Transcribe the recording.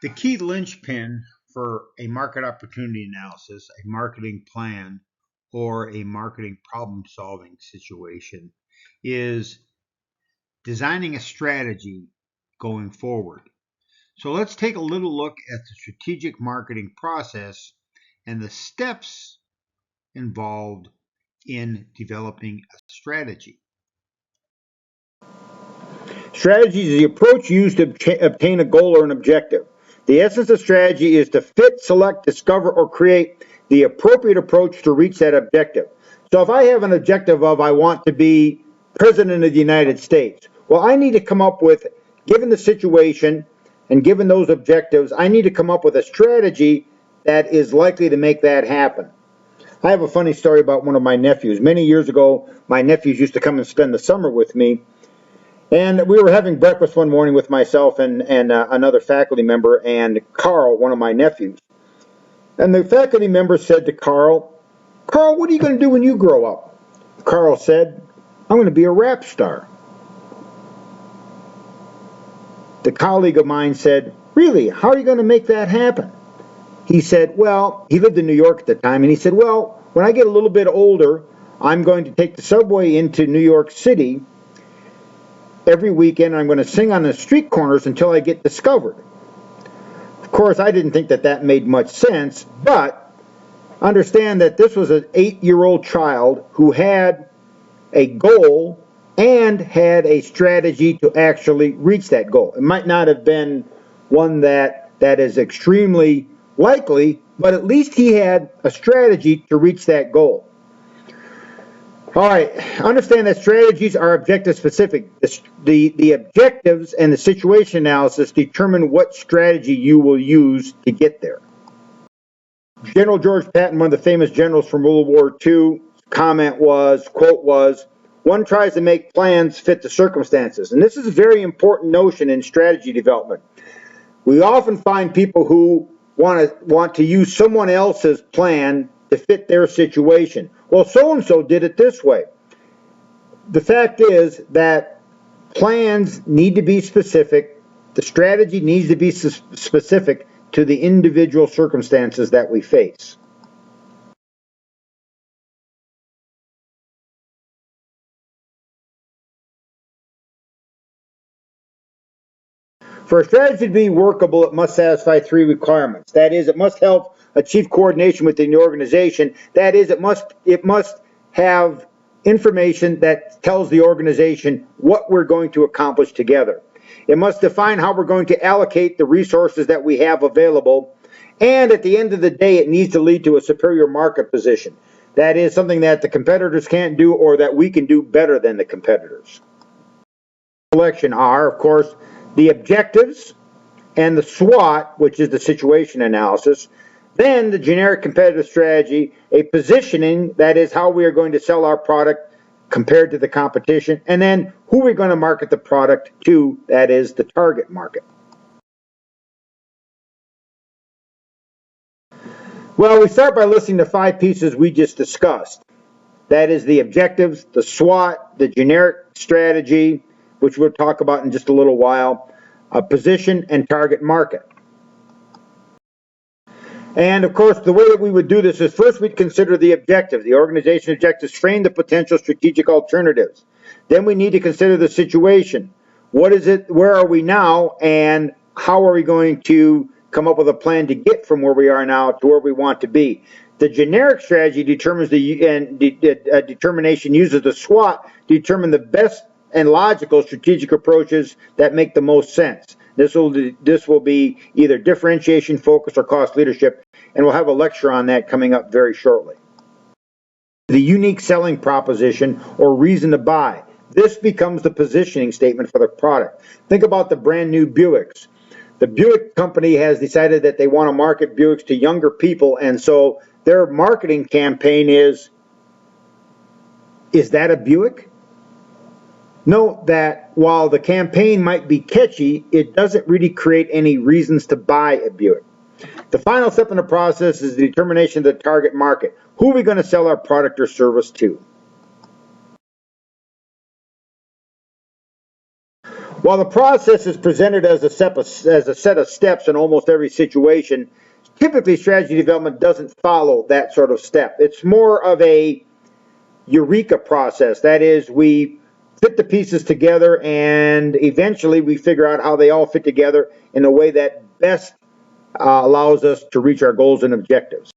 The key linchpin for a market opportunity analysis, a marketing plan, or a marketing problem solving situation is designing a strategy going forward. So let's take a little look at the strategic marketing process and the steps involved in developing a strategy. Strategy is the approach used to obtain a goal or an objective. The essence of strategy is to fit, select, discover, or create the appropriate approach to reach that objective. So if I have an objective of I want to be President of the United States, well, I need to come up with, given the situation and given those objectives, I need to come up with a strategy that is likely to make that happen. I have a funny story about one of my nephews. Many years ago, my nephews used to come and spend the summer with me. And we were having breakfast one morning with myself and another faculty member and Carl, one of my nephews. And the faculty member said to Carl, "Carl, what are you going to do when you grow up?" Carl said, "I'm going to be a rap star." The colleague of mine said, "Really? How are you going to make that happen?" He said, well, he lived in New York at the time, and he said, "Well, when I get a little bit older, I'm going to take the subway into New York City every weekend. I'm going to sing on the street corners until I get discovered." Of course, I didn't think that that made much sense, but understand that this was an 8-year-old child who had a goal and had a strategy to actually reach that goal. It might not have been one that is extremely likely, but at least he had a strategy to reach that goal. All right, understand that strategies are objective specific. The objectives and the situation analysis determine what strategy you will use to get there. General George Patton, one of the famous generals from World War II, quote was, "One tries to make plans fit the circumstances." And this is a very important notion in strategy development. We often find people who want to use someone else's plan to fit their situation. Well, so-and-so did it this way. The fact is that plans need to be specific. The strategy needs to be specific to the individual circumstances that we face. For a strategy to be workable, it must satisfy 3 requirements. That is, it must help achieve coordination within the organization. That is, it must have information that tells the organization what we're going to accomplish together. It must define how we're going to allocate the resources that we have available. And at the end of the day, it needs to lead to a superior market position. That is something that the competitors can't do or that we can do better than the competitors. Selection are, of course, the objectives and the SWOT, which is the situation analysis, then the generic competitive strategy, a positioning, that is how we are going to sell our product compared to the competition, and then who we're going to market the product to, that is the target market. Well, we start by listing the 5 pieces we just discussed. That is the objectives, the SWOT, the generic strategy, which we'll talk about in just a little while, a position and target market. And of course, the way that we would do this is first we'd consider the objectives. The organization objectives frame the potential strategic alternatives. Then we need to consider the situation. What is it, where are we now, and how are we going to come up with a plan to get from where we are now to where we want to be? The generic strategy determines determination uses the SWOT to determine the best and logical strategic approaches that make the most sense. This will be either differentiation, focus, or cost leadership, and we'll have a lecture on that coming up very shortly. The unique selling proposition or reason to buy. This becomes the positioning statement for the product. Think about the brand new Buicks. The Buick company has decided that they want to market Buicks to younger people, and so their marketing campaign is that a Buick? Note that while the campaign might be catchy, it doesn't really create any reasons to buy a Buick. The final step in the process is the determination of the target market. Who are we going to sell our product or service to? While the process is presented as a set of steps in almost every situation, typically strategy development doesn't follow that sort of step. It's more of a eureka process. That is, we fit the pieces together and eventually we figure out how they all fit together in a way that best allows us to reach our goals and objectives.